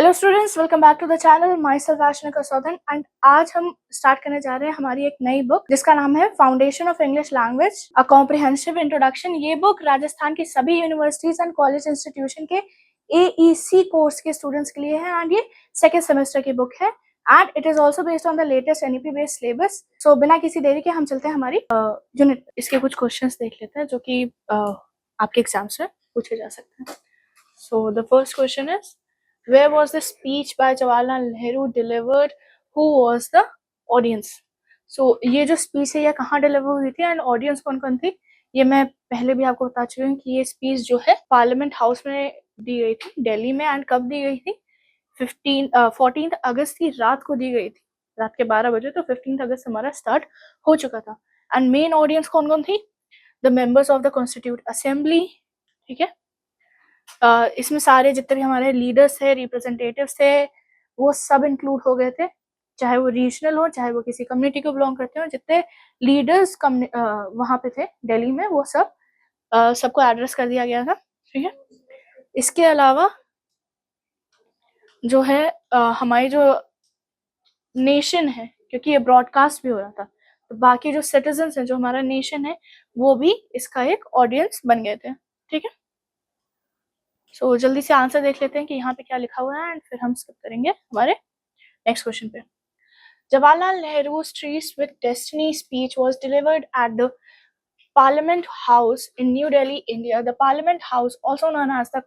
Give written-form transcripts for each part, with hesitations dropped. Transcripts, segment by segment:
Hello students, welcome back to the channel. Myself Ashnika Saudan and आज हम start करने जा रहे हैं हमारी एक नई बुक जिसका नाम है foundation of English language a comprehensive introduction. ये बुक राजस्थान की सभी यूनिवर्सिटीज एंड कॉलेज इंस्टीट्यूशन के AEC कोर्स के स्टूडेंट्स के लिए है एंड ये सेकेंड सेमेस्टर की बुक है and it is also based on the latest NEP based syllabus. So बिना किसी देरी के हम चलते हैं हमारी यूनिट। इसके कुछ क्वेश्चन देख लेते हैं जो कि आपके एग्जाम्स में पूछे जा सकते हैं। So the first question is, where was the speech by Jawaharlal Nehru delivered? Who was the audience? So ये जो स्पीच है ये कहाँ डिलीवर हुई थी एंड ऑडियंस कौन कौन थी, ये मैं पहले भी आपको बता चुकी हूँ कि ये स्पीच जो है पार्लियामेंट हाउस में दी गई थी दिल्ली में। एंड कब दी गई थी? 14 अगस्त की रात को दी गई थी, रात के 12 बजे। तो 15 अगस्त हमारा स्टार्ट हो चुका था। एंड मेन ऑडियंस कौन कौन थी? The members of the constitute assembly. ठीक है, इसमें सारे जितने भी हमारे लीडर्स थे, रिप्रेजेंटेटिव्स थे, वो सब इंक्लूड हो गए थे, चाहे वो रीजनल हो, चाहे वो किसी कम्युनिटी को बिलोंग करते हो। जितने लीडर्स वहाँ पे थे दिल्ली में, वो सब सबको एड्रेस कर दिया गया था। ठीक है, इसके अलावा जो है हमारी जो नेशन है, क्योंकि ये ब्रॉडकास्ट भी हो रहा था, तो बाकी जो सिटीजन्स हैं, जो हमारा नेशन है, वो भी इसका एक ऑडियंस बन गए थे। ठीक है, सो जल्दी से आंसर देख लेते हैं कि यहाँ पे क्या लिखा हुआ है एंड फिर हम स्किप करेंगे हमारे नेक्स्ट क्वेश्चन पे। Jawaharlal Nehru's Trees with Destiny speech was delivered at the Parliament House in New Delhi, India. The Parliament House, also known as the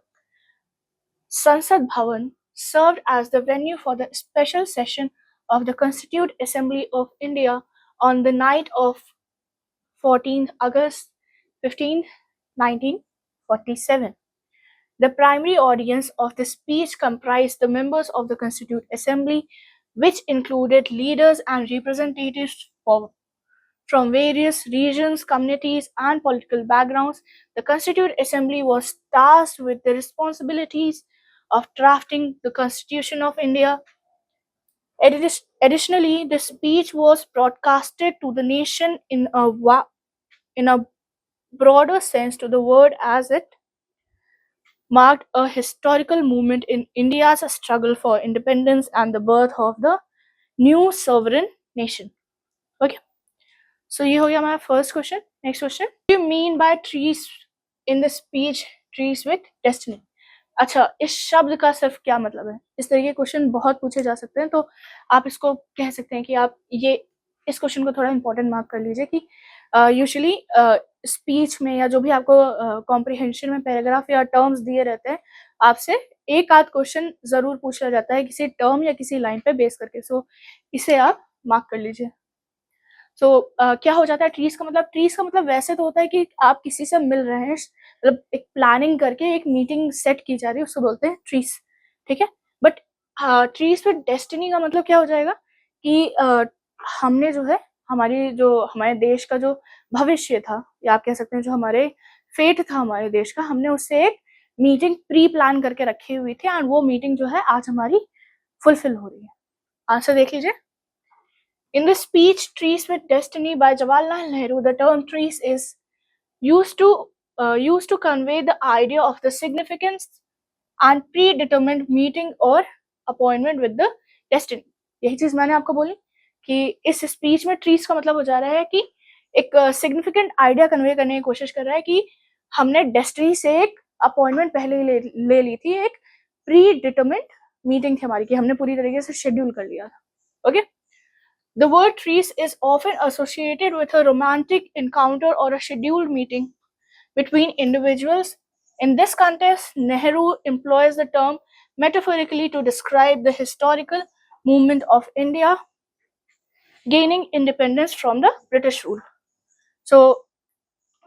Sansad Bhavan, served as the venue for the special session of the Constituent Assembly of India on the night of 14th August 15, 1947. The primary audience of the speech comprised the members of the Constituent Assembly, which included leaders and representatives from various regions, communities, and political backgrounds. The Constituent Assembly was tasked with the responsibilities of drafting the Constitution of India. Additionally, the speech was broadcasted to the nation in a broader sense to the word, as it marked a historical moment in India's struggle for independence and the birth of the new sovereign nation. Okay, so ये हो गया हमारा first question. Next question, you mean by trees in the speech trees with destiny. अच्छा, इस शब्द का सिर्फ क्या मतलब है? इस तरह के क्वेश्चन बहुत पूछे जा सकते हैं, तो आप इसको कह सकते हैं कि आप ये इस क्वेश्चन को थोड़ा इंपॉर्टेंट मार्क कर लीजिए कि यूजुअली स्पीच में या जो भी आपको कॉम्प्रिहेंशन में पैराग्राफ या टर्म्स दिए रहते हैं, आपसे एक आध क्वेश्चन जरूर पूछा जाता है किसी टर्म या किसी लाइन पे बेस करके। सो इसे आप मार्क कर लीजिए। सो क्या हो जाता है ट्रीज का मतलब? ट्रीज का मतलब वैसे तो होता है कि आप किसी से मिल रहे हैं, मतलब एक प्लानिंग करके एक मीटिंग सेट की जा रही है, उसको बोलते हैं ट्रीज। ठीक है, बट ट्रीज विद डेस्टिनी का मतलब क्या हो जाएगा कि हमने जो है हमारे देश का जो भविष्य था, या आप कह सकते हैं जो हमारे फेट था हमारे देश का, हमने उससे एक मीटिंग प्री प्लान करके रखी हुई थी एंड वो मीटिंग जो है आज हमारी फुलफिल हो रही है। आंसर देख लीजिए। In the speech Trees with Destiny by Jawaharlal Nehru, the term trees is used to convey the idea of the significance and predetermined meeting or appointment with the destiny. यही चीज मैंने आपको बोली कि इस स्पीच में ट्रीज का मतलब हो जा रहा है कि एक सिग्निफिकेंट आइडिया कन्वे करने की कोशिश कर रहा है कि हमने डेस्टिनी से एक अपॉइंटमेंट पहले ही ले ली थी, एक प्री डिटरमिन्ड मीटिंग थी हमारी कि हमने पूरी तरीके से शेड्यूल कर लिया था। Okay, The word trees is often associated with a romantic encounter or a scheduled meeting between individuals. In this context, Nehru employs the term metaphorically to describe the historical movement of India gaining independence from the British rule. So,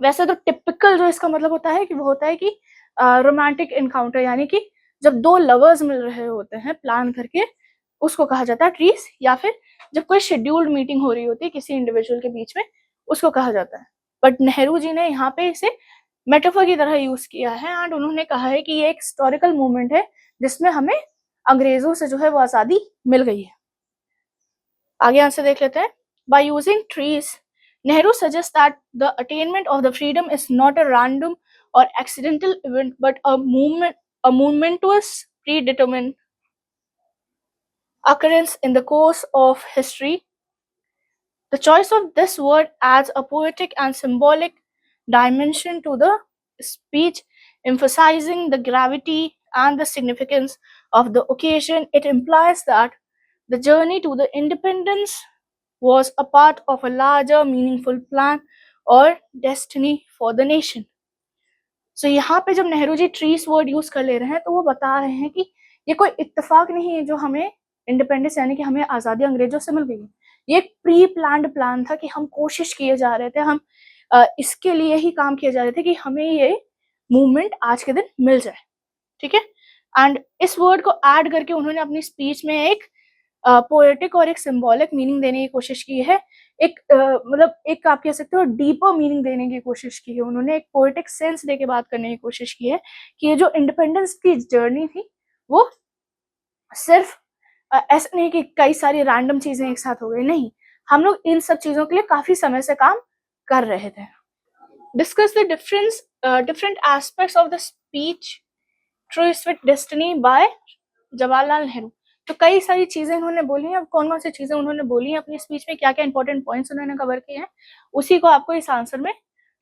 वैसे तो typical जो इसका मतलब होता है कि वो होता है कि रोमांटिक एनकाउंटर, यानी कि जब दो लवर्स मिल रहे होते हैं प्लान करके, उसको कहा जाता है ट्रीज। या फिर जब कोई शेड्यूल्ड मीटिंग हो रही होती है किसी इंडिविजुअल के बीच में, उसको कहा जाता है। बट नेहरू जी ने यहाँ पे इसे मेटाफर की तरह यूज किया है एंड उन्होंने कहा है कि ये एक हिस्टोरिकल मूवमेंट है जिसमें हमें अंग्रेजों से जो है वो आजादी मिल गई है। आगे आंसर देख लेते हैं। By using trees, Nehru suggests that the attainment of the freedom is not a random or accidental event, but a momentous, predetermined occurrence in the course of history. The choice of this word adds a poetic and symbolic dimension to the speech, emphasizing the gravity and the significance of the occasion. It implies that the journey to the independence was a part of a larger, meaningful plan or destiny for the nation. So यहाँ पे जब Nehru ji trees word use कर ले रहे हैं तो वो बता रहे हैं कि ये कोई इत्तेफाक नहीं है जो हमें इंडिपेंडेंस यानी कि हमें आज़ादी अंग्रेजों से मिल गई है। ये एक प्री प्लान्ड प्लान था कि हम कोशिश किए जा रहे थे, हम इसके लिए ही काम किए जा रहे थे कि हमें ये मूवमेंट आज के दिन मिल जाए, ठीक है। एंड इस वर्ड को ऐड करके उन्होंने अपनी स्पीच में एक पोएटिक और एक सिंबॉलिक मीनिंग देने की कोशिश की है। एक मतलब एक आप कह सकते हो डीपर मीनिंग देने की कोशिश की है। उन्होंने एक पोएटिक सेंस देके बात करने की कोशिश की है कि ये जो इंडिपेंडेंस की जर्नी थी वो सिर्फ ऐसा नहीं कि कई सारी रैंडम चीजें एक साथ हो गई, नहीं, हम लोग इन सब चीजों के लिए काफी समय से काम कर रहे थे। Discuss the different aspects of the speech tryst with destiny by Jawaharlal Nehru. तो कई सारी चीजें उन्होंने बोली हैं। अब कौन कौन सी चीजें उन्होंने बोली हैं अपनी स्पीच में, क्या क्या इंपॉर्टेंट पॉइंट्स उन्होंने कवर किए हैं, उसी को आपको इस आंसर में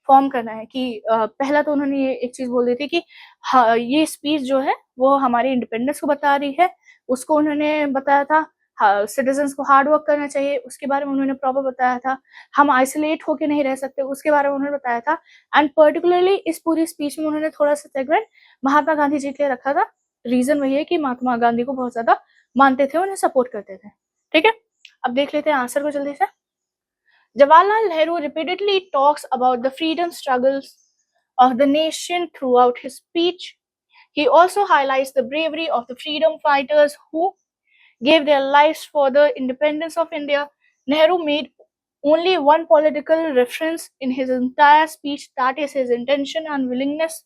फॉर्म करना है। कि पहला तो उन्होंने ये एक चीज बोल दी थी कि हाँ, ये स्पीच जो है वो हमारी इंडिपेंडेंस को बता रही है। उसको उन्होंने बताया था सिटीजन्स को हार्ड वर्क करना चाहिए, उसके बारे में उन्होंने प्रॉपर बताया था। हम आइसोलेट होके नहीं रह सकते, उसके बारे में उन्होंने बताया था। एंड पर्टिकुलरली इस पूरी स्पीच में उन्होंने थोड़ा सा सेगमेंट महात्मा गांधी जी के लिए रखा था। रीजन वही है कि महात्मा गांधी को बहुत ज्यादा मानते थे, उन्हें सपोर्ट करते थे, ठीक है। अब देख लेते हैं आंसर को जल्दी से। Jawaharlal Nehru repeatedly talks about the freedom struggles of the nation throughout his speech. He also highlights the bravery of the freedom fighters who gave their lives for the independence of India. Nehru made only one political reference in his entire speech, that is his intention and willingness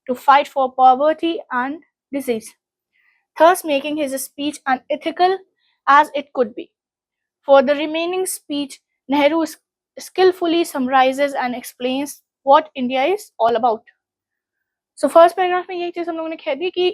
to fight for poverty and disease, thus making his speech unethical as it could be. For the remaining speech, Nehru skillfully summarizes and explains what India is all about. So first paragraph में यही चीज हम लोगों ने कह दी कि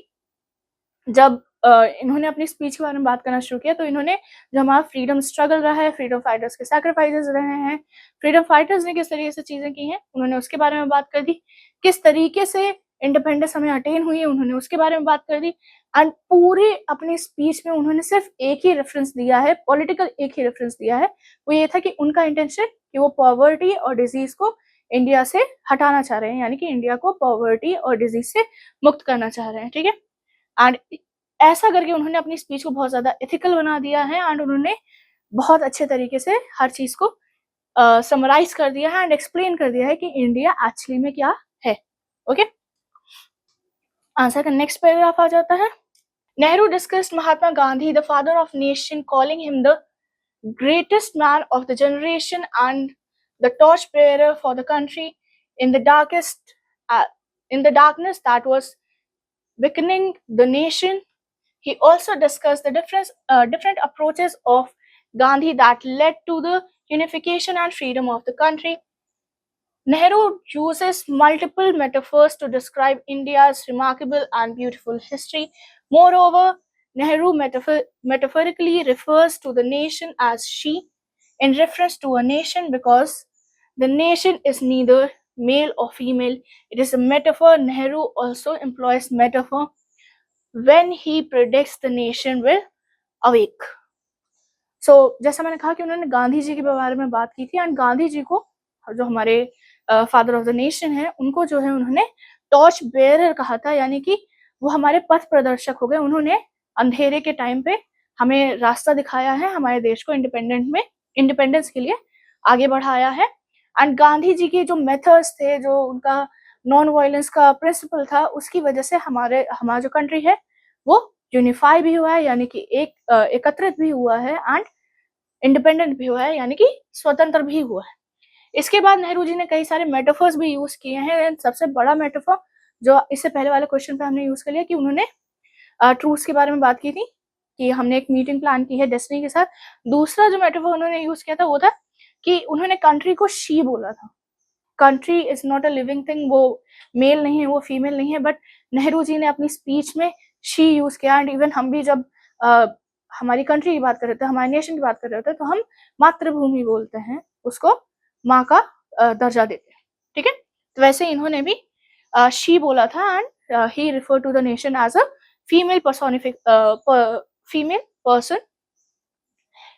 जब इन्होंने अपनी स्पीच के बारे में बात करना शुरू किया तो इन्होंने जो हमारा फ्रीडम स्ट्रगल रहा है, फ्रीडम फाइटर्स के सैक्रिफाइसेस रहे हैं, फ्रीडम फाइटर्स ने किस तरीके से चीजें की हैं, उन्होंने उसके बारे में बात कर दी। किस तरीके से इंडिपेंडेंस हमें अटेन हुई है, उन्होंने उसके बारे में बात कर दी। एंड पूरे अपनी स्पीच में उन्होंने सिर्फ एक ही रेफरेंस दिया है, पॉलिटिकल एक ही रेफरेंस दिया है, वो ये था कि उनका इंटेंशन कि वो पॉवर्टी और डिजीज को इंडिया से हटाना चाह रहे हैं, यानी कि इंडिया को पॉवर्टी और डिजीज से मुक्त करना चाह रहे हैं, ठीक है। एंड ऐसा करके उन्होंने अपनी स्पीच को बहुत ज्यादा एथिकल बना दिया है एंड उन्होंने बहुत अच्छे तरीके से हर चीज को समराइज कर दिया है एंड एक्सप्लेन कर दिया है कि इंडिया एक्चुअली में क्या है। ओके, आंसर का नेक्स्ट पैराग्राफ आ जाता है। Nehru discussed Mahatma Gandhi the father of nation, calling him the greatest man of the generation and the torch bearer for the country in the darkness that was weakening the nation. He also discussed the different approaches of Gandhi that led to the unification and freedom of the country. Nehru uses multiple metaphors to describe India's remarkable and beautiful history. Moreover, Nehru metaphorically refers to the nation as she, in reference to a nation because the nation is neither male or female. It is a metaphor. Nehru also employs metaphor when he predicts the nation will awake. So जैसा मैंने कहा कि उन्होंने गांधी जी के बारे में बात की थी एंड गांधी जी को जो हमारे फादर ऑफ द नेशन है उनको जो है उन्होंने टॉर्च बेयरर कहा था, यानी कि वो हमारे पथ प्रदर्शक हो गए। उन्होंने अंधेरे के टाइम पे हमें रास्ता दिखाया है, हमारे देश को इंडिपेंडेंस के लिए आगे बढ़ाया है। एंड गांधी जी के जो मेथड्स थे, जो उनका नॉन वायलेंस का प्रिंसिपल था, उसकी वजह से हमारा जो कंट्री है वो यूनिफाई भी हुआ है, यानी कि एकत्रित भी हुआ है एंड इंडिपेंडेंट भी हुआ है, यानी कि स्वतंत्र भी हुआ है। इसके बाद नेहरू जी ने कई सारे मेटाफर्स भी यूज किए हैं। सबसे बड़ा मेटाफर जो इससे पहले वाले क्वेश्चन पे हमने यूज कर लिया कि उन्होंने ट्रूथ्स के बारे में बात की थी कि हमने एक मीटिंग प्लान की है डेस्टिनी के साथ। दूसरा जो मेटाफर उन्होंने यूज किया था वो था कि उन्होंने कंट्री को शी बोला था। Country is not a living thing, वो मेल नहीं है, वो फीमेल नहीं है, बट नेहरू जी ने अपनी स्पीच में शी यूज किया। एंड इवन हम भी जब हमारी कंट्री की बात कर रहे थे, हमारे नेशन की बात कर रहे थे, तो हम मातृभूमि बोलते हैं, उसको माँ का दर्जा देते हैं, ठीक है। तो वैसे इन्होंने भी शी बोला था, and he refer to the nation as a female female person.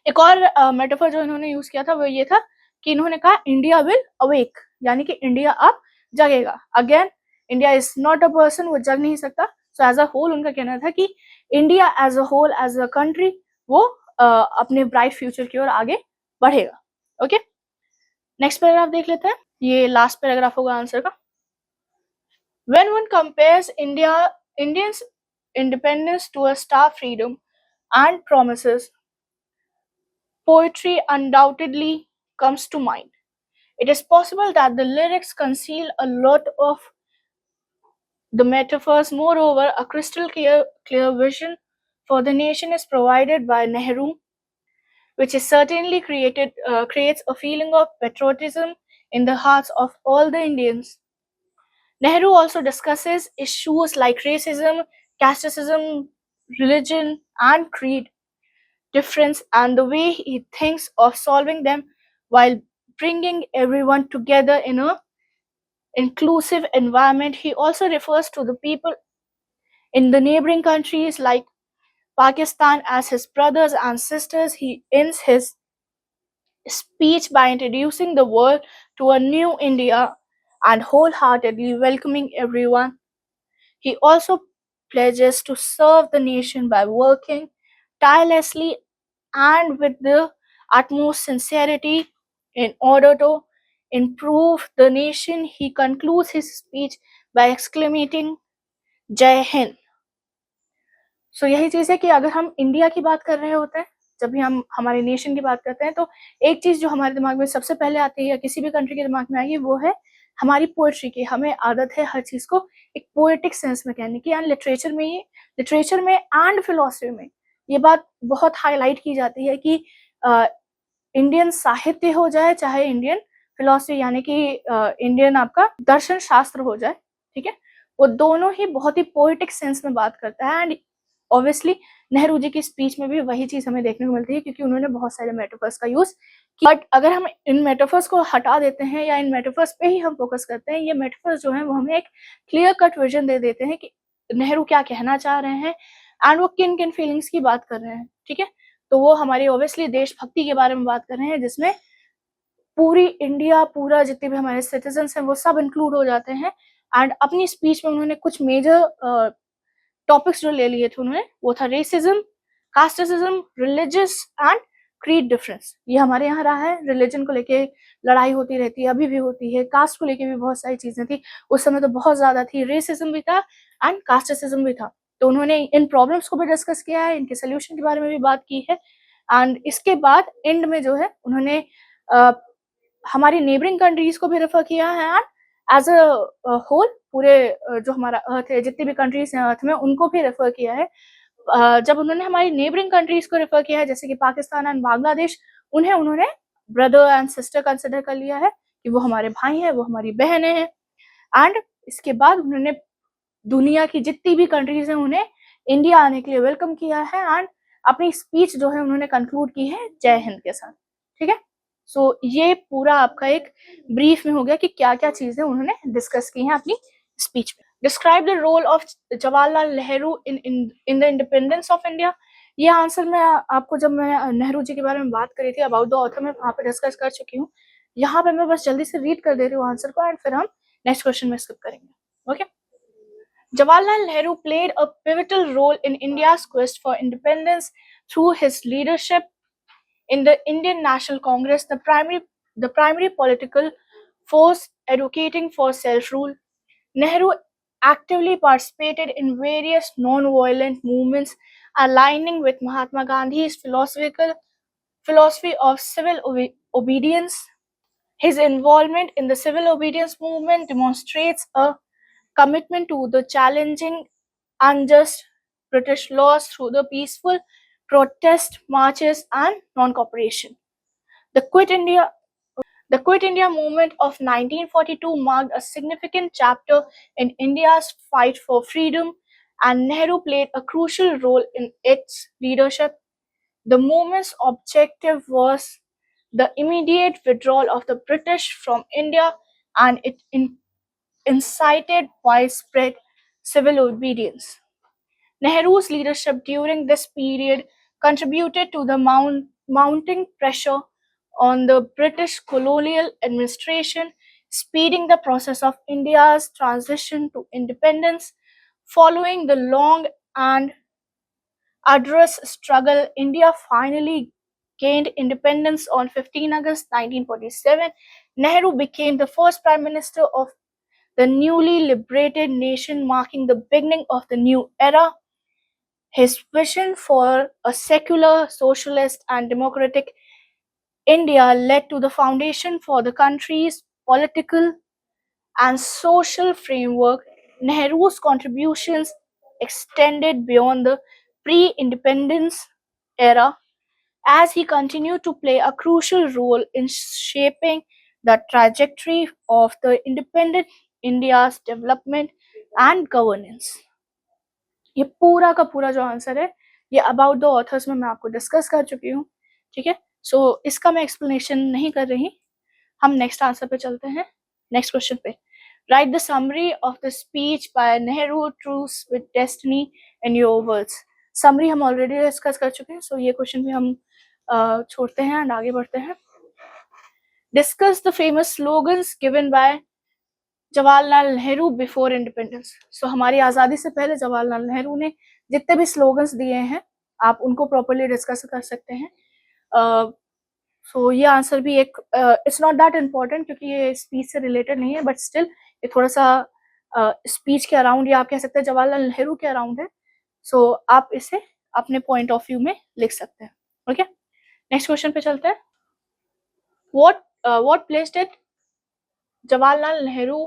एक और मेटाफर जो इन्होंने यूज किया था वो ये था कि इन्होंने कहा इंडिया विल अवेक, यानी कि इंडिया अब जगेगा। Again, India is not a person, वो जग नहीं सकता। सो एज अ होल उनका कहना था कि India as a whole, as a country, वो अपने ब्राइट फ्यूचर की ओर आगे बढ़ेगा। ओके, नेक्स्ट पैराग्राफ देख लेते हैं, ये लास्ट पैराग्राफ होगा आंसर का। When one compares Indians' independence to a star freedom and promises, poetry undoubtedly comes to mind. It is possible that the lyrics conceal a lot of the metaphors. Moreover, a crystal clear vision for the nation is provided by Nehru, which is certainly creates a feeling of patriotism in the hearts of all the Indians. Nehru also discusses issues like racism, casteism, religion, and creed difference, and the way he thinks of solving them while bringing everyone together in a inclusive environment. He also refers to the people in the neighboring countries like Pakistan as his brothers and sisters. He ends his speech by introducing the world to a new India and wholeheartedly welcoming everyone. He also pledges to serve the nation by working tirelessly and with the utmost sincerity in order to improve the nation. He concludes his speech by exclaiming, जय हिंद। सो यही चीज है कि अगर हम India की बात कर रहे होते हैं, जब भी हम हमारे नेशन की बात करते हैं, तो एक चीज जो हमारे दिमाग में सबसे पहले आती है या किसी भी कंट्री के दिमाग में आएगी वो है हमारी पोएट्री की। हमें आदत है हर चीज को एक पोएटिक सेंस में कहने की, एंड लिटरेचर में एंड फिलोसफी में ये बात बहुत हाईलाइट की जाती है कि इंडियन साहित्य हो जाए चाहे इंडियन फिलोसफी यानी कि इंडियन आपका दर्शन शास्त्र हो जाए, ठीक है, वो दोनों ही बहुत ही पोएटिक सेंस में बात करता है। एंड ऑब्वियसली नेहरू जी की स्पीच में भी वही चीज हमें देखने को मिलती है, क्योंकि उन्होंने बहुत सारे मेटाफर्स का यूज किया। बट अगर हम इन मेटाफर्स को हटा देते हैं या इन मेटाफर्स पे ही हम फोकस करते हैं, ये मेटाफर्स जो है वो हमें एक क्लियर कट विजन दे देते हैं कि नेहरू क्या कहना चाह रहे हैं एंड वो किन किन फीलिंग्स की बात कर रहे हैं, ठीक है। तो वो हमारी ऑब्वियसली देशभक्ति के बारे में बात कर रहे हैं, जिसमें पूरी इंडिया, पूरा जितने भी हमारे सिटीजन्स हैं वो सब इंक्लूड हो जाते हैं। एंड अपनी स्पीच में उन्होंने कुछ मेजर टॉपिक्स जो ले लिए थे उन्होंने, वो था racism, casteism, religious and creed difference. ये हमारे यहाँ रहा है, रिलीजन को लेके लड़ाई होती रहती है, अभी भी होती है, कास्ट को लेके भी बहुत सारी चीजें थी, उस समय तो बहुत ज्यादा थी, रेसिज्म भी था एंड कास्टिज्म भी था। तो उन्होंने इन प्रॉब्लम्स को भी डिस्कस किया है, इनके सोल्यूशन के बारे में भी बात की है। एंड इसके बाद एंड में जो है उन्होंने हमारी नेबरिंग कंट्रीज को भी रेफर किया है एंड एज अ होल पूरे जो हमारा अर्थ है, जितनी भी कंट्रीज हैं अर्थ में, उनको भी रेफर किया है। जब उन्होंने हमारी नेबरिंग कंट्रीज को रेफर किया है जैसे कि पाकिस्तान एंड बांग्लादेश, उन्होंने ब्रदर एंड सिस्टर कंसिडर कर लिया है कि वो हमारे भाई हैं, वो हमारी बहनें हैं। एंड इसके बाद उन्होंने दुनिया की जितनी भी कंट्रीज हैं उन्हें इंडिया आने के लिए वेलकम किया है एंड अपनी स्पीच जो है उन्होंने कंक्लूड की है जय हिंद के साथ, ठीक है। सो ये पूरा आपका एक ब्रीफ में हो गया कि क्या क्या चीजें उन्होंने डिस्कस की हैं अपनी स्पीच में। Describe the role of Jawaharlal Nehru in the independence of India. ये आंसर मैं आपको जब मैं नेहरू जी के बारे में बात करी थी अबाउट द ऑथर में वहां पे डिस्कस कर चुकी हूँ। यहाँ पे मैं बस जल्दी से रीड कर दे रही हूँ आंसर को एंड फिर हम नेक्स्ट क्वेश्चन में स्किप करेंगे। Okay, Jawaharlal Nehru played a pivotal role in India's quest for independence through his leadership in the Indian National Congress, the primary political force advocating for self-rule. Nehru actively participated in various non-violent movements aligning with Mahatma Gandhi's philosophy of civil obedience. His involvement in the civil obedience movement demonstrates a commitment to the challenging unjust British laws through the peaceful protest marches and non-cooperation. The Quit India movement of 1942 marked a significant chapter in India's fight for freedom, and Nehru played a crucial role in its leadership. The movement's objective was the immediate withdrawal of the British from India, and it incited widespread civil obedience. Nehru's leadership during this period contributed to the mounting pressure on the British colonial administration, speeding the process of India's transition to independence. Following the long and arduous struggle, India finally gained independence on 15 August 1947. Nehru became the first Prime Minister of the newly liberated nation, marking the beginning of the new era. His vision for a secular, socialist, and democratic India led to the foundation for the country's political and social framework. Nehru's contributions extended beyond the pre independence era, as he continued to play a crucial role in shaping the trajectory of the independent India's development and governance. ये पूरा का पूरा जो answer है ये about the author's में मैं आपको डिस्कस कर चुकी हूँ, ठीक है। सो इसका मैं एक्सप्लेनेशन नहीं कर रही, हम नेक्स्ट आंसर पे चलते हैं, नेक्स्ट क्वेश्चन पे। Right the summary of the speech bye Nehru, truth with destiny in your words. Summary हम ऑलरेडी डिस्कस कर चुके हैं, सो ये क्वेश्चन भी हम छोड़ते हैं एंड आगे बढ़ते हैं। Discuss the famous slogans given by Jawaharlal Nehru before independence. So हमारी आज़ादी से पहले जवाहरलाल नेहरू ने जितने भी स्लोगन्स दिए हैं आप उनको प्रॉपरली डिस्कस कर सकते हैं। सो ये आंसर भी एक इट्स नॉट दैट इम्पॉर्टेंट क्योंकि ये स्पीच से रिलेटेड नहीं है, बट स्टिल ये थोड़ा सा स्पीच के अराउंड या आप कह सकते हैं जवाहरलाल नेहरू के अराउंड है। सो आप इसे अपने पॉइंट ऑफ व्यू में लिख सकते हैं। ओके, नेक्स्ट क्वेश्चन पे चलते हैं। what placed it Jawaharlal Nehru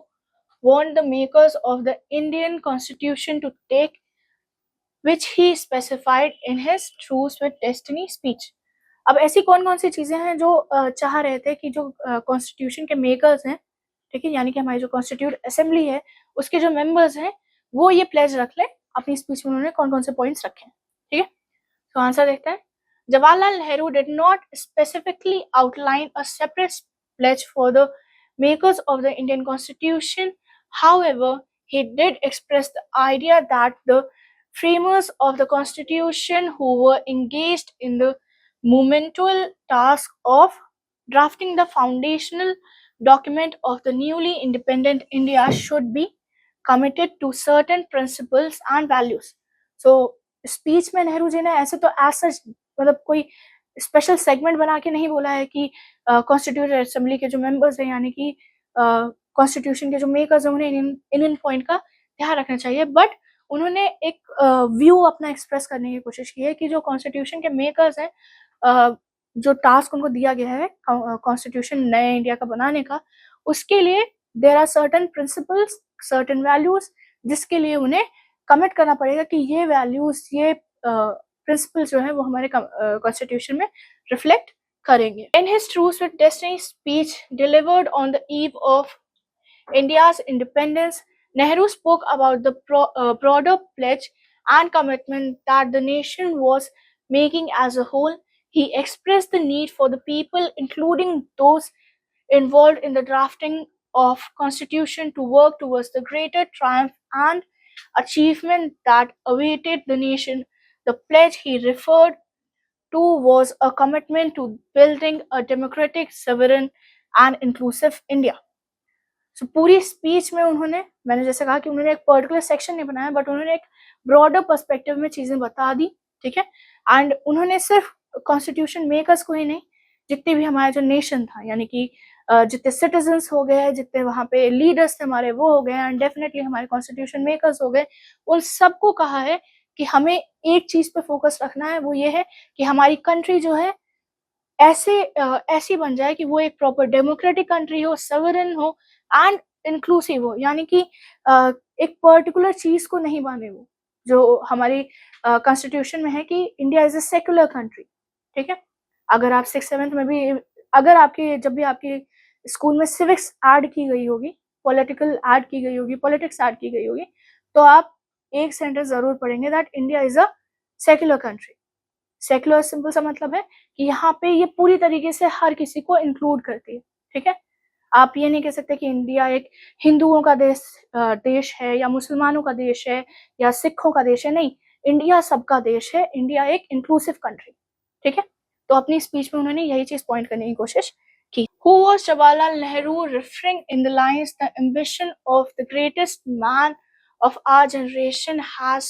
want the makers of the Indian Constitution to take, which he specified in his Truce with Destiny speech। अब ऐसी कौन कौन सी चीजें हैं जो चाह रहे थे कि जो कॉन्स्टिट्यूशन के मेकर्स हैं, ठीक है, यानी कि हमारी जो कॉन्स्टिट्यूट असेंबली है उसके जो मेंबर्स हैं वो ये प्लेज रख लें अपनी स्पीच में उन्होंने कौन कौन से पॉइंट्स रखे हैं, ठीक है। तो आंसर देखते हैं। Jawaharlal Nehru did not specifically outline a separate pledge for the makers of the Indian Constitution. However, he did express the idea that the framers of the Constitution, who were engaged in the monumental task of drafting the foundational document of the newly independent India, should be committed to certain principles and values. So, speech में नेहरू जी ने ऐसे तो as such मतलब कोई special segment बना के नहीं बोला है कि कॉन्स्टिट्यूट असेंबली के जो मेंबर्स हैं यानी कि कॉन्स्टिट्यूशन के जो मेकर्स हैं उन्हें इन पॉइंट का ध्यान रखना चाहिए, बट उन्होंने एक व्यू अपना एक्सप्रेस करने की कोशिश की है कि जो कॉन्स्टिट्यूशन के मेकर्स हैं जो टास्क उनको दिया गया है कॉन्स्टिट्यूशन नए इंडिया का बनाने का, उसके लिए there are certain principles, certain values जिसके लिए उन्हें कमिट करना पड़ेगा कि ये वैल्यूज ये प्रिंसिपल्स जो है वो हमारे कॉन्स्टिट्यूशन में रिफ्लेक्ट करेंगे। In his truth with destiny speech delivered on the eve of India's independence, Nehru spoke about the broader pledge and commitment that the nation was making as a whole. He expressed the need for the people, including those involved in the drafting of constitution, to work towards the greater triumph and achievement that awaited the nation. The pledge he referred to was a commitment to building a democratic, sovereign, and inclusive India. So, पूरी speech में उन्होंने, मैंने जैसे कहा कि उन्होंने एक particular section नहीं बनाया, बट उन्होंने एक ब्रॉडर पर्सपेक्टिव में चीजें बता दी, ठीक है। एंड उन्होंने सिर्फ कॉन्स्टिट्यूशन मेकर्स को ही नहीं, जितने भी हमारा जो नेशन था यानी कि जितने सिटीजन्स हो गए, जितने वहाँ पे लीडर्स थे हमारे वो हो गए, एंड डेफिनेटली हमारे कॉन्स्टिट्यूशन मेकर्स हो गए, उन सबको कहा है कि हमें एक चीज पे फोकस रखना है, वो ये है कि हमारी कंट्री जो है ऐसी बन जाए कि वो एक प्रॉपर डेमोक्रेटिक कंट्री हो, सवरन हो एंड इंक्लूसिव हो, यानी कि एक पर्टिकुलर चीज को नहीं माने वो, जो हमारी कॉन्स्टिट्यूशन में है कि India is a secular country, ठीक है। अगर आप 6th-7th में भी, अगर आपकी जब भी आपकी स्कूल में सिविक्स ऐड की गई होगी, पॉलिटिकल ऐड की गई होगी, पॉलिटिक्स ऐड की गई होगी, तो आप एक सेंटेंस जरूर पढ़ेंगे that India is a secular country, secular simple सा मतलब है कि यहाँ पे ये पूरी तरीके से हर किसी को इंक्लूड करती है, ठीक है। आप ये नहीं कह सकते कि इंडिया एक हिंदुओं का देश है या मुसलमानों का देश है या सिखों का देश है, नहीं, इंडिया सबका देश है, इंडिया एक इंक्लूसिव कंट्री, ठीक है। तो अपनी स्पीच में उन्होंने यही चीज पॉइंट करने की कोशिश की। Who was Jawaharlal Nehru referring in the lines, the ambition of the greatest man of our generation has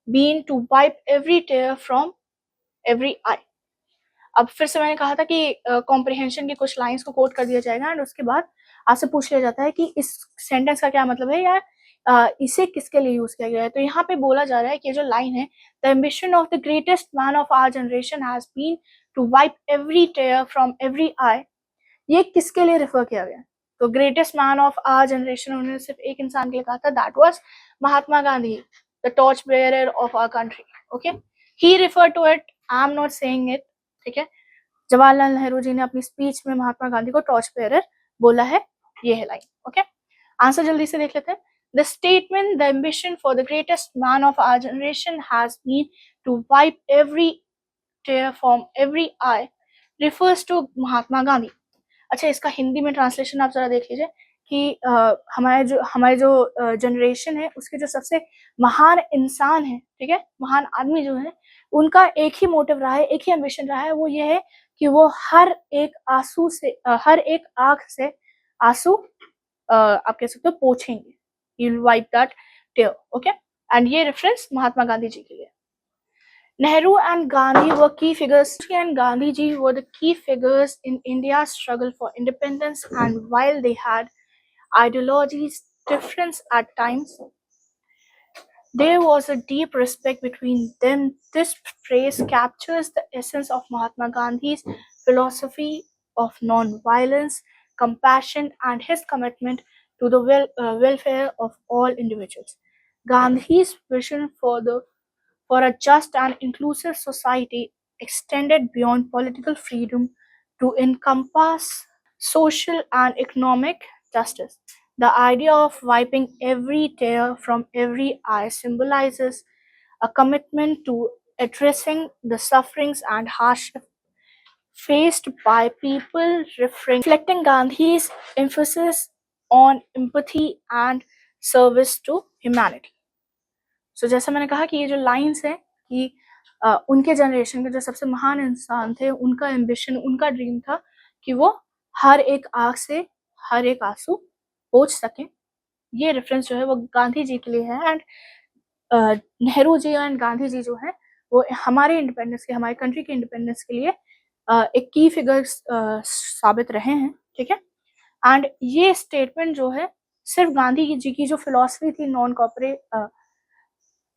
been to wipe every tear from every eye. अब फिर से मैंने कहा था कि कॉम्प्रिहेंशन की कुछ लाइंस को कोट कर दिया जाएगा एंड उसके बाद आपसे पूछ लिया जाता है कि इस सेंटेंस का क्या मतलब है या इसे किसके लिए यूज किया गया है। तो यहाँ पे बोला जा रहा है कि जो लाइन है, the ambition of the greatest man of our generation has been to wipe every tear from every eye, ये किसके लिए रेफर किया गया। तो greatest man of our generation उन्होंने सिर्फ एक इंसान के लिए कहा था, that was Mahatma Gandhi, the torch bearer of our country, okay. He refer to it, I am not saying it, ठीक है। जवाहरलाल नेहरू जी ने अपनी स्पीच में महात्मा गांधी को टॉर्च बेयरर बोला है, ये है लाइन, ओके। आंसर जल्दी से देख लेते हैं। The statement the ambition for the greatest man of our generation has been to wipe every tear from every eye refers to Mahatma Gandhi. अच्छा, इसका हिंदी में ट्रांसलेशन आप जरा देख लीजिए कि हमारे जो जनरेशन है उसके जो सबसे महान इंसान है, ठीक है, महान आदमी जो है, उनका एक ही मोटिव रहा है, एक ही एम्बिशन रहा है, वो ये है कि वो हर एक हर एक आंख से आंसू आप कह सकते हो पोंछेंगे, he will wipe that tear, okay. And ये रेफरेंस महात्मा गांधी जी के लिए। Nehru and Gandhi were key figures, and Gandhi ji were the key figures in India's struggle for independence. And while they had ideologies different at times, there was a deep respect between them. This phrase captures the essence of Mahatma Gandhi's philosophy of non-violence, compassion, and his commitment to the welfare of all individuals. Gandhi's vision for a just and inclusive society extended beyond political freedom to encompass social and economic justice. The idea of wiping every tear from every eye symbolizes a commitment to addressing the sufferings and hardship faced by people, reflecting Gandhi's emphasis on empathy and service to humanity. सो जैसा मैंने कहा कि ये जो lines है कि उनके generation के जो सबसे महान इंसान थे, उनका एम्बिशन, उनका ड्रीम था कि वो हर एक आंख से हर एक आंसू पोंछ सकें। ये रेफरेंस जो है वो गांधी जी के लिए है एंड नेहरू जी एंड गांधी जी जो है वो हमारे इंडिपेंडेंस के, हमारे कंट्री के इंडिपेंडेंस के लिए एक की फिगर्स साबित रहे हैं, ठीक है। एंड ये स्टेटमेंट जो है सिर्फ गांधी जी की जो फिलॉसफी थी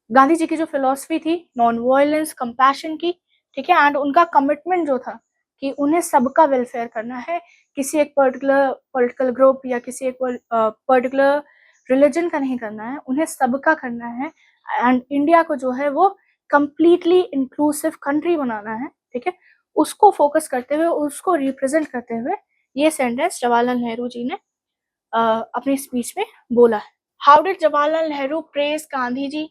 गांधी जी की जो फिलॉसफी थी नॉन वायलेंस, कंपैशन की, ठीक है, एंड उनका कमिटमेंट जो था कि उन्हें सबका वेलफेयर करना है, किसी एक पर्टिकुलर पॉलिटिकल ग्रुप या किसी एक पर्टिकुलर रिलीजन का नहीं करना है, उन्हें सबका करना है एंड इंडिया को जो है वो कंप्लीटली इंक्लूसिव कंट्री बनाना है, ठीक है। उसको फोकस करते हुए, उसको रिप्रेजेंट करते हुए ये सेंटेंस जवाहरलाल नेहरू जी ने अपनी स्पीच में बोला है। How did Jawaharlal Nehru praise Gandhi ji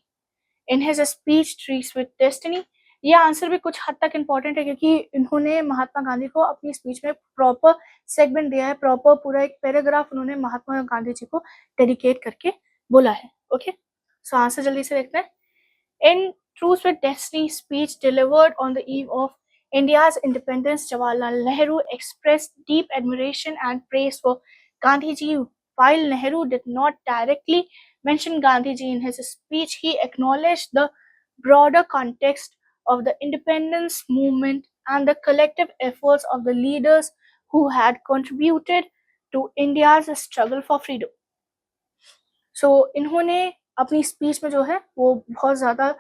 in his speech tryst with destiny? ये आंसर भी कुछ हद तक इम्पोर्टेंट है क्योंकि इन्होंने महात्मा गांधी को अपनी स्पीच में प्रॉपर सेगमेंट दिया है, प्रॉपर पूरा एक पैराग्राफ उन्होंने महात्मा गांधी जी को डेडिकेट करके बोला है, ओके। सो आंसर जल्दी से देखते हैं। In truth with destiny speech delivered on the eve of India's independence, Jawaharlal Nehru expressed deep admiration and praise for Gandhi ji. While Nehru did not directly mention Gandhi ji in his speech, he acknowledged the broader context of the independence movement and the collective efforts of the leaders who had contributed to India's struggle for freedom. So, इन्होंने अपनी speech में जो है वो बहुत ज़्यादा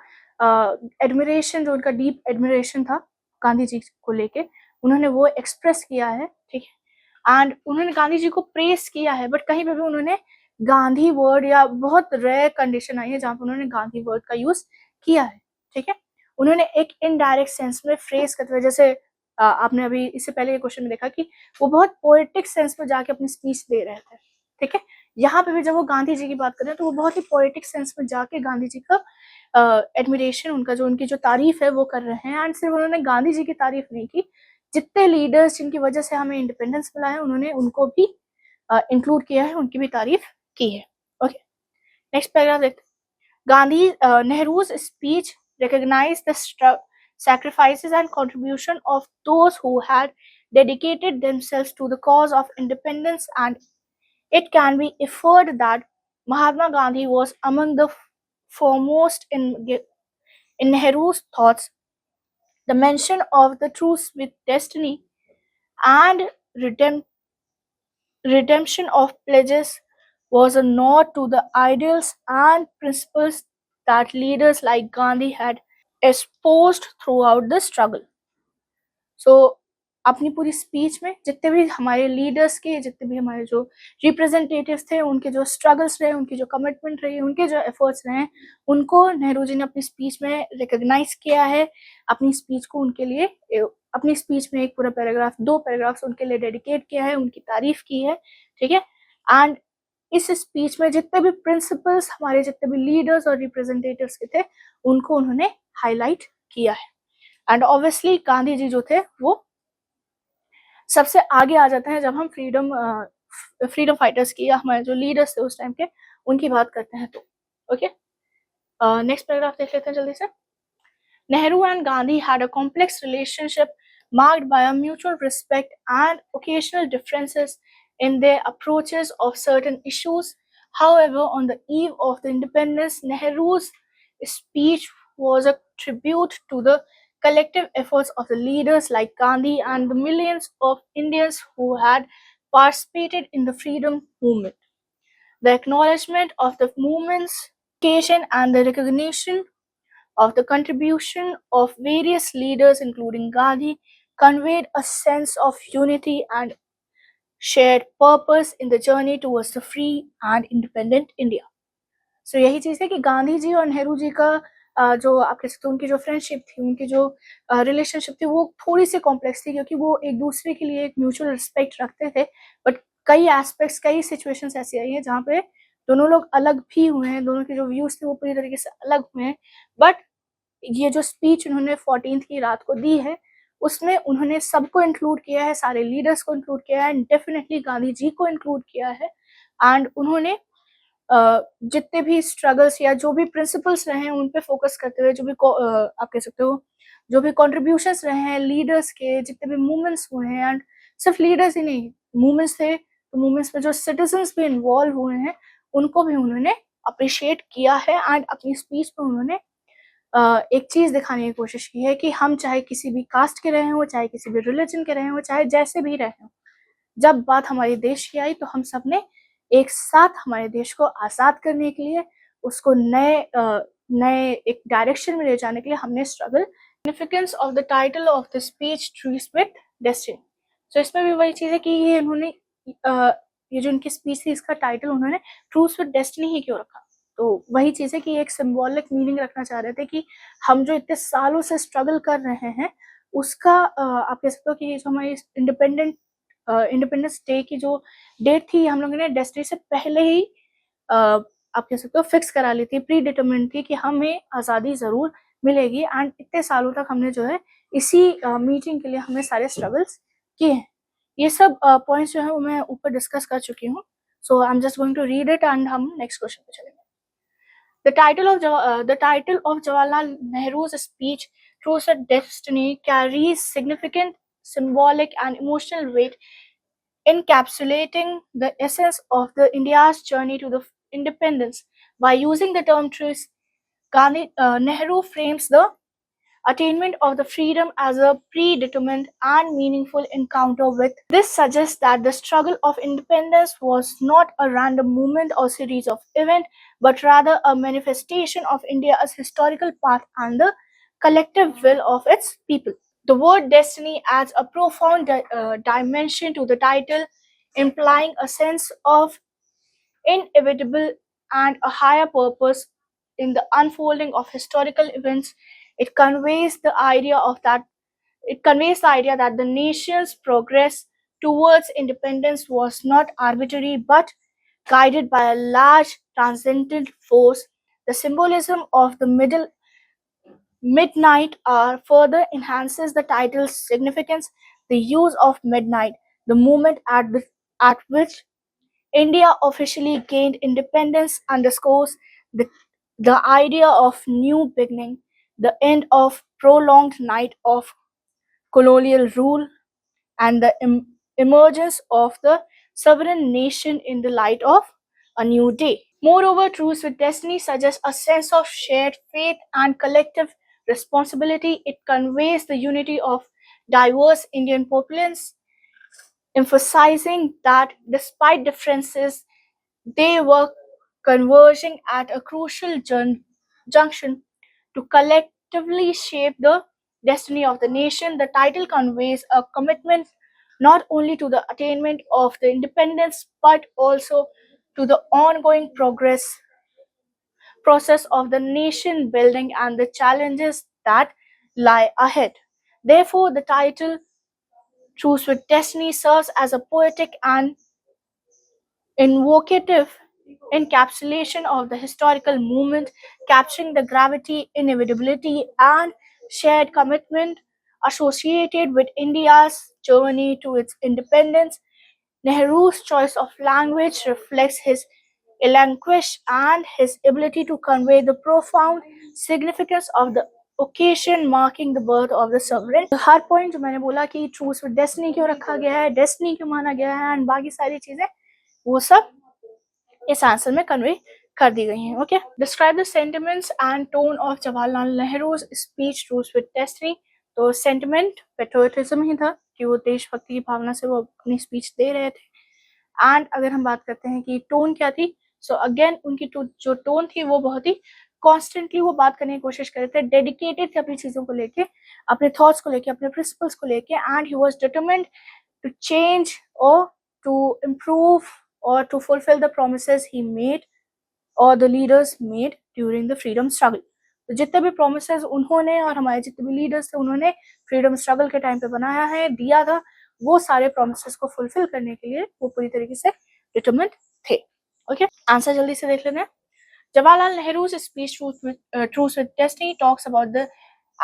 admiration, जो उनका डीप एडमिरेशन था गांधी जी को लेके, उन्होंने वो एक्सप्रेस किया है, ठीक है। एंड उन्होंने गांधी जी को प्रेस किया है, बट कहीं पे भी उन्होंने गांधी वर्ड, या बहुत रेयर कंडीशन आई है जहाँ पे उन्होंने गांधी वर्ड का यूज किया है, ठीक है। उन्होंने एक इनडायरेक्ट सेंस में फ्रेज करते हुए, जैसे आपने अभी इससे पहले ये क्वेश्चन में देखा कि वो बहुत पोएटिक सेंस में जाके अपनी स्पीच दे रहे थे, ठीक है। यहाँ पे भी जब वो गांधी जी की बात कर रहे हैं तो वो बहुत ही पोएटिक सेंस में जाके गांधी जी का एडमिरेशन, उनका जो उनकी जो तारीफ है वो कर रहे हैं। एंड सिर्फ उन्होंने गांधी जी की तारीफ नहीं की, जितने लीडर्स जिनकी वजह से हमें इंडिपेंडेंस मिला है उन्होंने उनको भी इंक्लूड किया है, उनकी भी तारीफ की है। ओके, नेक्स्ट पैराग्राफ देखते हैं। Gandhi, Nehru's speech recognized the sacrifices and contribution of those who had dedicated themselves to the cause of independence, and it can be inferred that Mahatma Gandhi was among the foremost in Nehru's thoughts. The mention of the truce with destiny and redemption of pledges was a nod to the ideals and principles that leaders like Gandhi had espoused throughout the struggle. So, अपनी पूरी speech में जितने भी हमारे leaders के, जितने भी हमारे जो रिप्रेजेंटेटिव्स थे, उनके जो स्ट्रगल्स रहे, उनकी जो कमिटमेंट रही, उनके जो एफर्ट्स रहे, उनको नेहरू जी ने अपनी स्पीच में रिकॉग्नाइज किया है। अपनी स्पीच को उनके लिए, अपनी स्पीच में एक पूरा पैराग्राफ, 2 पैराग्राफ्स उनके लिए डेडिकेट किया है, उनकी तारीफ की है, ठीक है। एंड इस स्पीच में जितने भी प्रिंसिपल्स, हमारे जितने भी लीडर्स और रिप्रेजेंटेटिव्स के थे, उनको उन्होंने हाईलाइट किया है। एंड ऑब्वियसली गांधी जी जो थे वो सबसे आगे आ जाते हैं जब हम फ्रीडम फाइटर्स की या हमारे जो लीडर्स थे उस टाइम के, उनकी बात करते हैं तो। ओके, नेक्स्ट पैराग्राफ देख लेते हैं जल्दी से। Nehru and Gandhi had a complex relationship marked by a mutual respect and occasional differences in their approaches of certain issues. However, on the eve of the independence, Nehru's speech was a tribute to the collective efforts of the leaders like Gandhi and the millions of Indians who had participated in the freedom movement. The acknowledgement of the movement's occasion and the recognition of the contribution of various leaders, including Gandhi, conveyed a sense of unity and shared purpose in the journey towards the free and independent India. So यही चीज़ है कि गांधी जी और नेहरू जी का जो आप कह सकते हो उनकी जो फ्रेंडशिप थी, उनकी जो रिलेशनशिप थी, वो थोड़ी सी कॉम्प्लेक्स थी, क्योंकि वो एक दूसरे के लिए एक म्यूचुअल रिस्पेक्ट रखते थे। बट कई एस्पेक्ट्स, कई सिचुएशंस ऐसी आई हैं जहाँ पे दोनों लोग अलग भी हुए हैं, दोनों के जो व्यूज थे वो पूरी तरीके से अलग हुए हैं। बट ये जो स्पीच उन्होंने 14th की रात को दी है, उसमें उन्होंने सबको इंक्लूड किया है, सारे लीडर्स को इंक्लूड किया है, एंड डेफिनेटली गांधी जी को इंक्लूड किया है। एंड उन्होंने जितने भी स्ट्रगल्स या जो भी प्रिंसिपल्स रहे हैं उन पे फोकस करते हुए, जो भी आप कह सकते हो जो भी कॉन्ट्रीब्यूशंस रहे हैं लीडर्स के, जितने भी मूवमेंट्स हुए हैं, एंड सिर्फ लीडर्स ही नहीं, मूवमेंट्स थे तो मूवमेंट्स में जो सिटीजन्स भी इन्वॉल्व हुए हैं उनको भी उन्होंने अप्रिशिएट किया है। एंड अपनी स्पीच में उन्होंने एक चीज़ दिखाने की कोशिश की है कि हम चाहे किसी भी कास्ट के रहे हों, चाहे किसी भी रिलीजन के रहे हों, चाहे जैसे भी रहे हों, जब बात हमारे देश की आई तो हम सब ने एक साथ हमारे देश को आज़ाद करने के लिए, उसको नए एक डायरेक्शन में ले जाने के लिए हमने struggle. Significance of the title of the speech tryst with destiny. तो इसमें भी वही चीज़ है कि ये उन्होंने ये जो उनकी स्पीच थी, इसका टाइटल उन्होंने ट्रूस विद डेस्टिनी ही क्यों रखा? तो वही चीज़ है कि एक सिंबॉलिक मीनिंग रखना चाह रहे थे कि हम जो इतने सालों से स्ट्रगल कर रहे हैं, उसका आप कह सकते हो कि जो हमारी इंडिपेंडेंस डे की जो डेट थी, हम लोगों ने डेस्टिनी से पहले ही आप कह सकते हो फिक्स करा ली थी, प्री डिटरमिन्ड थी कि हमें आज़ादी ज़रूर मिलेगी। एंड इतने सालों तक हमने जो है इसी मीटिंग के लिए हमने सारे स्ट्रगल्स किए हैं। ये सब पॉइंट्स जो है वो मैं ऊपर डिस्कस कर चुकी हूँ। So I am just going to read it and हम नेक्स्ट क्वेश्चन पे चलेंगे। The title of Jawaharlal Nehru's speech, Truce with Destiny, carries significant symbolic and emotional weight, encapsulating the essence of the India's journey to the independence. By using the term truce, Nehru frames the attainment of the freedom as a predetermined and meaningful encounter with. This suggests that the struggle of independence was not a random movement or series of events, but rather a manifestation of India's historical path and the collective will of its people. The word destiny adds a profound dimension to the title, implying a sense of inevitable and a higher purpose in the unfolding of historical events. It conveys the idea that the nation's progress towards independence was not arbitrary but guided by a large transcendent force The symbolism of the midnight hour further enhances the title's significance. The use of midnight, the moment at which India officially gained independence, underscores the idea of new beginning, the end of prolonged night of colonial rule, and the emergence of the sovereign nation in the light of a new day. Moreover, Truce with Destiny suggests a sense of shared faith and collective responsibility. It conveys the unity of diverse Indian populations, emphasizing that despite differences, they were converging at a crucial junction to collectively shape the destiny of the nation. The title conveys a commitment not only to the attainment of the independence but also to the ongoing process of the nation building and the challenges that lie ahead. Therefore, the title Truce with Destiny serves as a poetic and invocative encapsulation of the historical movement, capturing the gravity, inevitability, and shared commitment associated with India's journey to its independence. Nehru's choice of language reflects his eloquence and his ability to convey the profound significance of the occasion marking the birth of the sovereign. Her point जो मैंने बोला कि truth with destiny क्यों रखा गया है, destiny क्यों माना गया है एंड बाकी सारी चीजें वो सब इस आंसर में कन्वे कर दी गई हैं. Okay, describe the sentiments and tone of Jawaharlal Nehru speech truth with destiny. तो सेंटिमेंट पेट्रियोटिज्म ही था कि वो देशभक्ति की भावना से वो अपनी स्पीच दे रहे थे. एंड अगर हम बात करते हैं कि टोन क्या थी, सो अगेन उनकी जो टोन थी वो बहुत ही कॉन्स्टेंटली वो बात करने की कोशिश कर रहे थे, डेडिकेटेड थे अपनी चीज़ों को लेके, अपने थॉट्स को लेके, अपने प्रिंसिपल्स को लेके, and he was determined to change or to improve or to fulfill the promises he made or the leaders made during the freedom struggle. तो जितने भी promises उन्होंने और हमारे जितने भी leaders थे उन्होंने freedom struggle के टाइम पे बनाया है, दिया था, वो सारे promises को fulfill करने के लिए वो पूरी तरीके से determined थे. ओके, आंसर जल्दी से देख लेते हैं. Jawaharlal Nehru's speech Truth with Destiny talks about the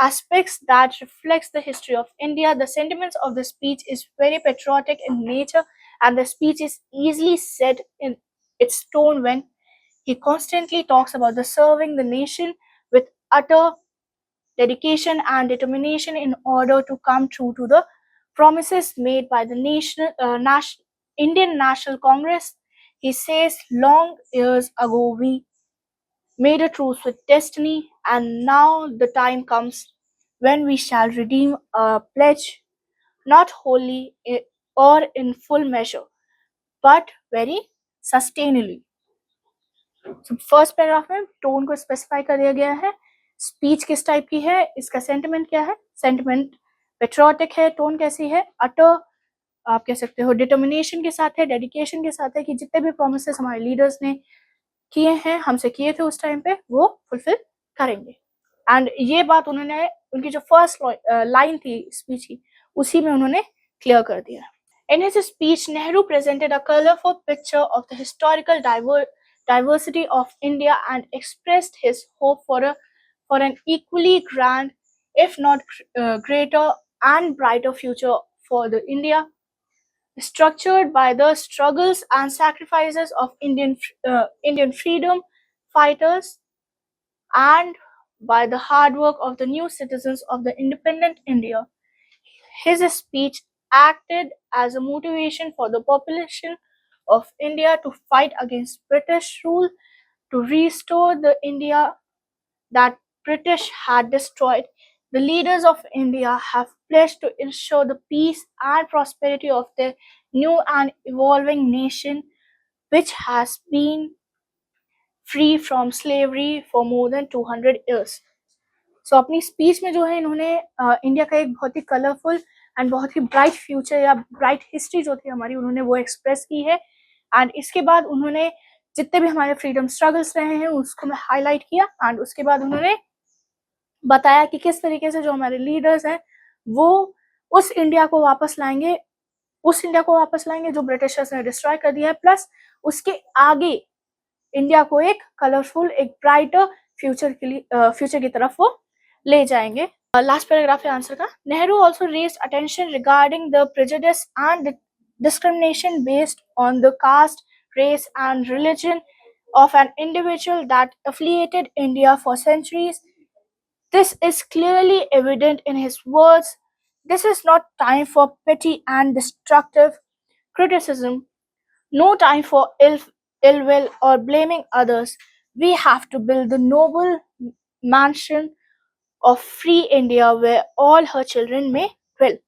aspects that reflects the history of India. The sentiments of the speech is very patriotic in nature, and the speech is easily said in its tone when he constantly talks about the serving the nation with utter dedication and determination in order to come true to the promises made by the Indian National Congress. He says, long years ago we made a truce with destiny, and now the time comes when we shall redeem a pledge, not wholly or in full measure, but very sustainably. So, first paragraph में tone को specify कर दिया गया है, speech किस type की है, इसका सेंटिमेंट क्या है, सेंटिमेंट पेट्रियोटिक है, टोन कैसी है, अटर आप कह सकते हो डिटर्मिनेशन के साथ है, डेडिकेशन के साथ है कि जितने भी प्रोमिसेस हमारे लीडर्स ने किए हैं, हमसे किए थे उस टाइम पे, वो फुलफिल करेंगे. एंड ये बात उन्होंने उनकी जो फर्स्ट लाइन थी स्पीच की उसी में उन्होंने क्लियर कर दिया. In his speech, Nehru presented a colorful picture of the historical diversity of India and expressed his hope for an equally grand, if not greater and brighter future for the India, structured by the struggles and sacrifices of Indian freedom fighters and by the hard work of the new citizens of the independent India. His speech acted as a motivation for the population of India to fight against British rule, to restore the India that British had destroyed. The leaders of India have pledged to ensure the peace and prosperity of their new and evolving nation, which has been free from slavery for more than 200 years. So अपनी speech में जो है इन्होंने India का एक बहुत ही colourful and बहुत ही bright future या ब्राइट हिस्ट्री जो थी हमारी उन्होंने वो एक्सप्रेस की है. एंड इसके बाद उन्होंने जितने भी हमारे फ्रीडम स्ट्रगल्स रहे हैं उसको मैं हाईलाइट किया एंड उसके बाद उन्होंने बताया कि किस तरीके से जो हमारे लीडर्स हैं वो उस इंडिया को वापस लाएंगे, जो ब्रिटिशर्स ने डिस्ट्रॉय कर दिया है, प्लस उसके आगे इंडिया को एक कलरफुल, एक ब्राइटर फ्यूचर के लिए फ्यूचर की तरफ वो ले जाएंगे। लास्ट पैराग्राफ है आंसर का। Nehru also raised attention regarding the prejudice and discrimination based on the caste, race, and religion of an individual that affiliated India for centuries. This is clearly evident in his words. This is not time for petty and destructive criticism, no time for ill will or blaming others. We have to build the noble mansion of free India where all her children may dwell.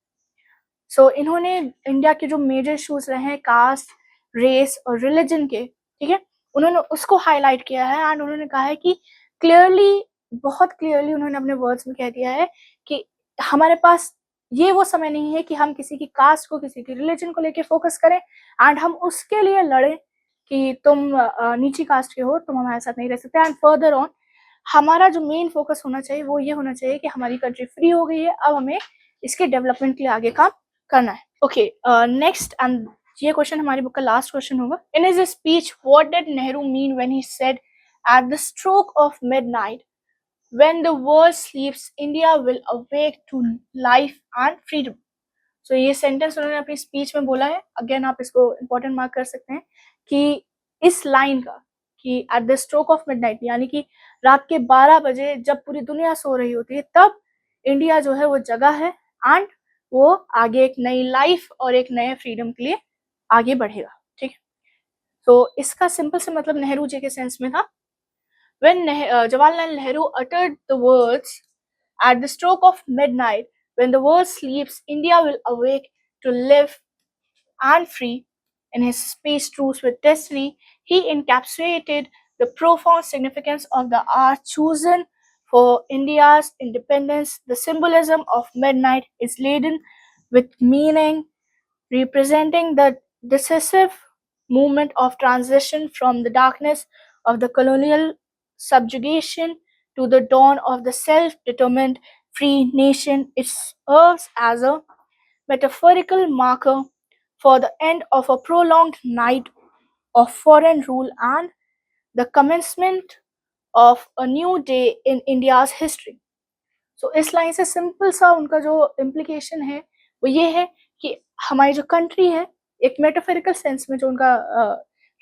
सो इन्होंने India के जो major issues रहे हैं cast, race और religion के, ठीक है, उन्होंने उसको हाईलाइट किया है एंड उन्होंने कहा है कि क्लियरली, बहुत क्लियरली उन्होंने अपने वर्ड्स में कह दिया है कि हमारे पास ये वो समय नहीं है कि हम किसी की कास्ट को, किसी की रिलीजन को लेके फोकस करें एंड हम उसके लिए लड़ें कि तुम नीची कास्ट के हो, तुम हमारे साथ नहीं रह सकते। एंड फर्दर ऑन हमारा जो मेन फोकस होना चाहिए वो ये होना चाहिए कि हमारी कंट्री फ्री हो गई है, अब हमें इसके डेवलपमेंट के लिए आगे काम करना है। ओके, नेक्स्ट, एंड ये क्वेश्चन हमारी बुक का लास्ट क्वेश्चन होगा। In his speech what did Nehru mean when he said at the stroke of midnight when the world sleeps India will awake to life and freedom. So ये sentence उन्होंने अपनी speech में बोला है। Again आप इसको important mark कर सकते हैं कि इस लाइन का, कि eight the stroke of midnight यानी कि रात के 12 बजे जब पूरी दुनिया सो रही होती है तब इंडिया जो है वो जगा है एंड वो आगे एक नई लाइफ और एक नए फ्रीडम के लिए आगे बढ़ेगा। ठीक है, तो इसका सिंपल से मतलब नेहरू जी के सेंस में था, when Jawaharlal Nehru uttered the words at the stroke of midnight, when the world sleeps, India will awake to live and free. In his speech Truce with Destiny, he encapsulated the profound significance of the hour chosen for India's independence. The symbolism of midnight is laden with meaning, representing the decisive movement of transition from the darkness of the colonial subjugation to the dawn of the self-determined free nation. It serves as a metaphorical marker for the end of a prolonged night of foreign rule and the commencement of a new day in India's history. So इस line से simple सा उनका जो implication है वो ये है कि हमारी जो कंट्री है, एक मेटाफोरिकल सेंस में जो उनका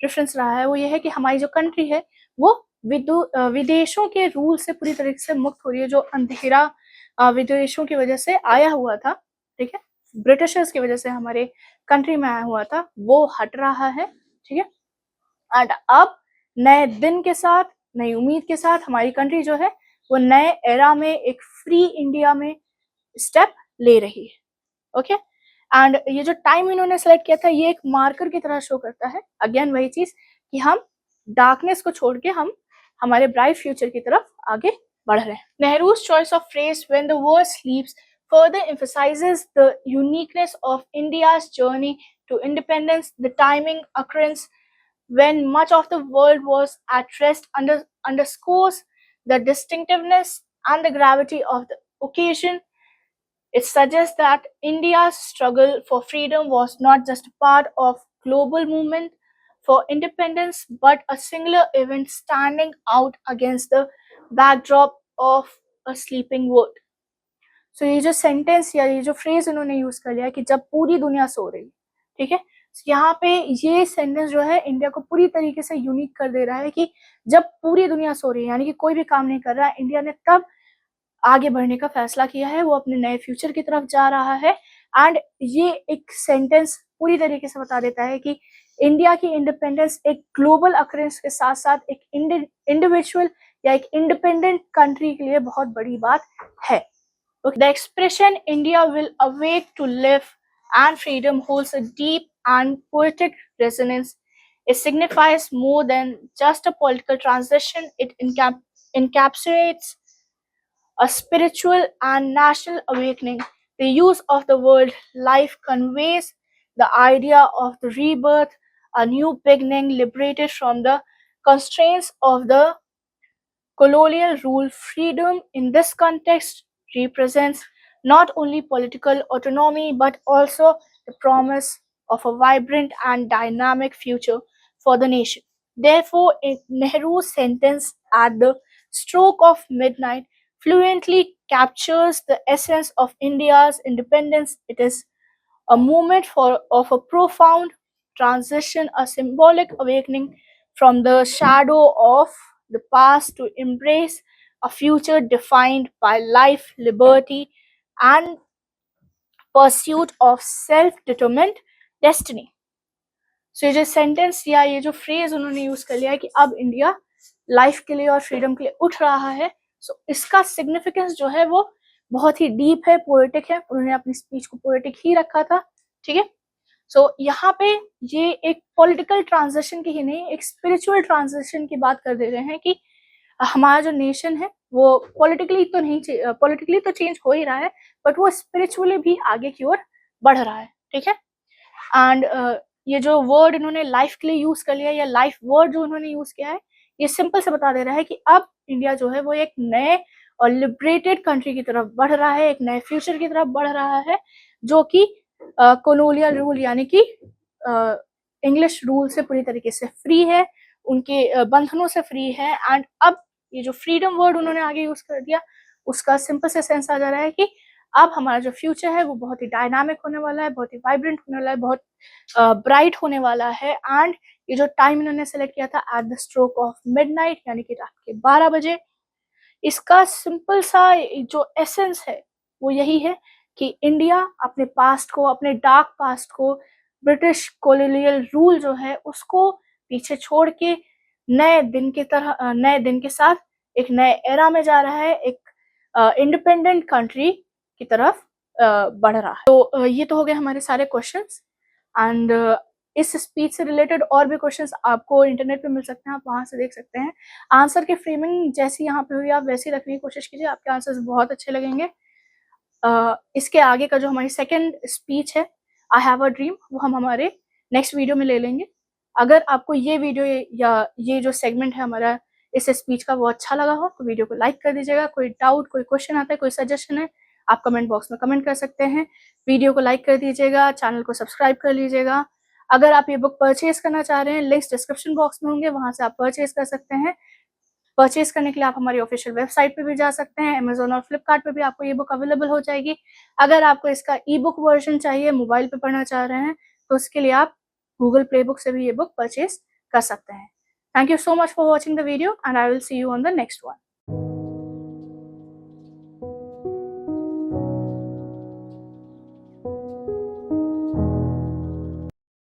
रेफरेंस रहा है वो ये है कि हमारी जो कंट्री है वो विदेशों के रूल से पूरी तरीके से मुक्त हो रही है। जो अंधेरा विदेशों की वजह से आया हुआ था, ठीक है, ब्रिटिशर्स की वजह से हमारे कंट्री में आया हुआ था, वो हट रहा है। ठीक है, एंड अब नए दिन के साथ, नई उम्मीद के साथ हमारी कंट्री जो है वो नए एरा में, एक फ्री इंडिया में स्टेप ले रही है। ओके, एंड ये जो टाइम इन्होंने सेलेक्ट किया था ये एक मार्कर की तरह शो करता है, अगेन वही चीज कि हम डार्कनेस को छोड़ के हम हमारे ब्राइट फ्यूचर की तरफ आगे बढ़ रहे हैं। नेहरू's choice of phrase when the world sleeps further emphasizes the uniqueness of India's journey to independence. The timing occurrence when much of the world was at rest underscores the distinctiveness and the gravity of the occasion. It suggests that India's struggle for freedom was not just a part of global movement for independence, but a singular event standing out against the backdrop of a sleeping world. So ये जो sentence या ये जो phrase उन्होंने use कर लिया कि जब पूरी दुनिया सो रही, ठीक है, यहाँ पे ये सेंटेंस जो है इंडिया को पूरी तरीके से यूनिक कर दे रहा है कि जब पूरी दुनिया सो रही है यानी कि कोई भी काम नहीं कर रहा है, इंडिया ने तब आगे बढ़ने का फैसला किया है, वो अपने नए फ्यूचर की तरफ जा रहा है। एंड ये एक सेंटेंस पूरी तरीके से बता देता है कि इंडिया की इंडिपेंडेंस एक ग्लोबल अकरेंस के साथ साथ एक इंडिविजुअल या एक इंडिपेंडेंट कंट्री के लिए बहुत बड़ी बात है। The expression India will awake to live and freedom holds a deep and poetic resonance. It signifies more than just a political transition. It encapsulates a spiritual and national awakening. The use of the word life conveys the idea of the rebirth, a new beginning liberated from the constraints of the colonial rule. Freedom in this context represents not only political autonomy but also the promise of a vibrant and dynamic future for the nation. Therefore, Nehru's sentence at the stroke of midnight fluently captures the essence of India's independence. It is a moment of a profound transition, a symbolic awakening from the shadow of the past to embrace a future defined by life, liberty, and pursuit of self-determined destiny. सो ये जो sentence या ये जो phrase उन्होंने use कर लिया है कि अब इंडिया लाइफ के लिए और फ्रीडम के लिए उठ रहा है, सो इसका सिग्निफिकेंस जो है वो बहुत ही डीप है, पोएटिक है। उन्होंने अपनी स्पीच को पोएटिक ही रखा था, ठीक है। सो यहाँ पे ये एक पॉलिटिकल ट्रांजिशन की ही नहीं, एक स्पिरिचुअल ट्रांजिशन की बात कर दे रहे हैं कि हमारा जो नेशन है वो पॉलिटिकली तो चेंज हो ही रहा है, बट वो स्पिरिचुअली भी आगे की ओर बढ़ रहा है, ठीक है। एंड ये जो वर्ड इन्होंने लाइफ के लिए यूज कर लिया, या लाइफ वर्ड जो उन्होंने यूज किया है, ये सिंपल से बता दे रहा है कि अब इंडिया जो है वो एक नए और लिबरेटेड कंट्री की तरफ बढ़ रहा है, एक नए फ्यूचर की तरफ बढ़ रहा है, जो कि कॉलोनियल रूल यानी कि इंग्लिश रूल से पूरी तरीके से फ्री है, उनके बंधनों से फ्री है। एंड अब ये जो फ्रीडम वर्ड उन्होंने आगे यूज कर दिया, उसका सिंपल से सेंस आ जा रहा है कि अब हमारा जो फ्यूचर है वो बहुत ही डायनामिक होने वाला है, बहुत ही वाइब्रेंट होने वाला है, बहुत ब्राइट होने वाला है। एंड ये जो टाइम इन्होंने सेलेक्ट किया था eight the stroke of midnight यानी कि रात के 12 बजे, इसका सिंपल सा जो एसेंस है वो यही है कि इंडिया अपने पास्ट को, अपने डार्क पास्ट को, ब्रिटिश कॉलोनियल रूल जो है उसको पीछे छोड़ के नए दिन के साथ एक नए एरा में जा रहा है, एक इंडिपेंडेंट कंट्री की तरफ बढ़ रहा है। तो ये तो हो गए हमारे सारे क्वेश्चंस। एंड इस स्पीच से रिलेटेड और भी क्वेश्चंस आपको इंटरनेट पे मिल सकते हैं, आप वहां से देख सकते हैं। आंसर की फ्रेमिंग जैसी यहाँ पे हुई आप वैसी रखने की कोशिश कीजिए, आपके आंसर्स बहुत अच्छे लगेंगे। इसके आगे का जो हमारी सेकंड स्पीच है आई हैव अ ड्रीम, वो हम हमारे नेक्स्ट वीडियो में ले लेंगे। अगर आपको ये वीडियो या ये जो सेगमेंट है हमारा इस स्पीच का वो अच्छा लगा हो तो वीडियो को लाइक कर दीजिएगा। कोई डाउट, कोई क्वेश्चन आता है, कोई सजेशन है, आप कमेंट बॉक्स में कमेंट कर सकते हैं। वीडियो को लाइक कर दीजिएगा, चैनल को सब्सक्राइब कर लीजिएगा। अगर आप ये बुक परचेज करना चाह रहे हैं, लिंक्स डिस्क्रिप्शन बॉक्स में होंगे, वहां से आप परचेज कर सकते हैं। परचेज करने के लिए आप हमारी ऑफिशियल वेबसाइट पे भी जा सकते हैं, अमेजोन और फ्लिपकार्ट पे भी आपको ये बुक अवेलेबल हो जाएगी। अगर आपको इसका ई बुक वर्जन चाहिए, मोबाइल पे पढ़ना चाह रहे हैं, तो उसके लिए आप गूगल प्ले बुक से भी ये बुक परचेज कर सकते हैं। Thank you so much for watching the video and I will see you on the next one.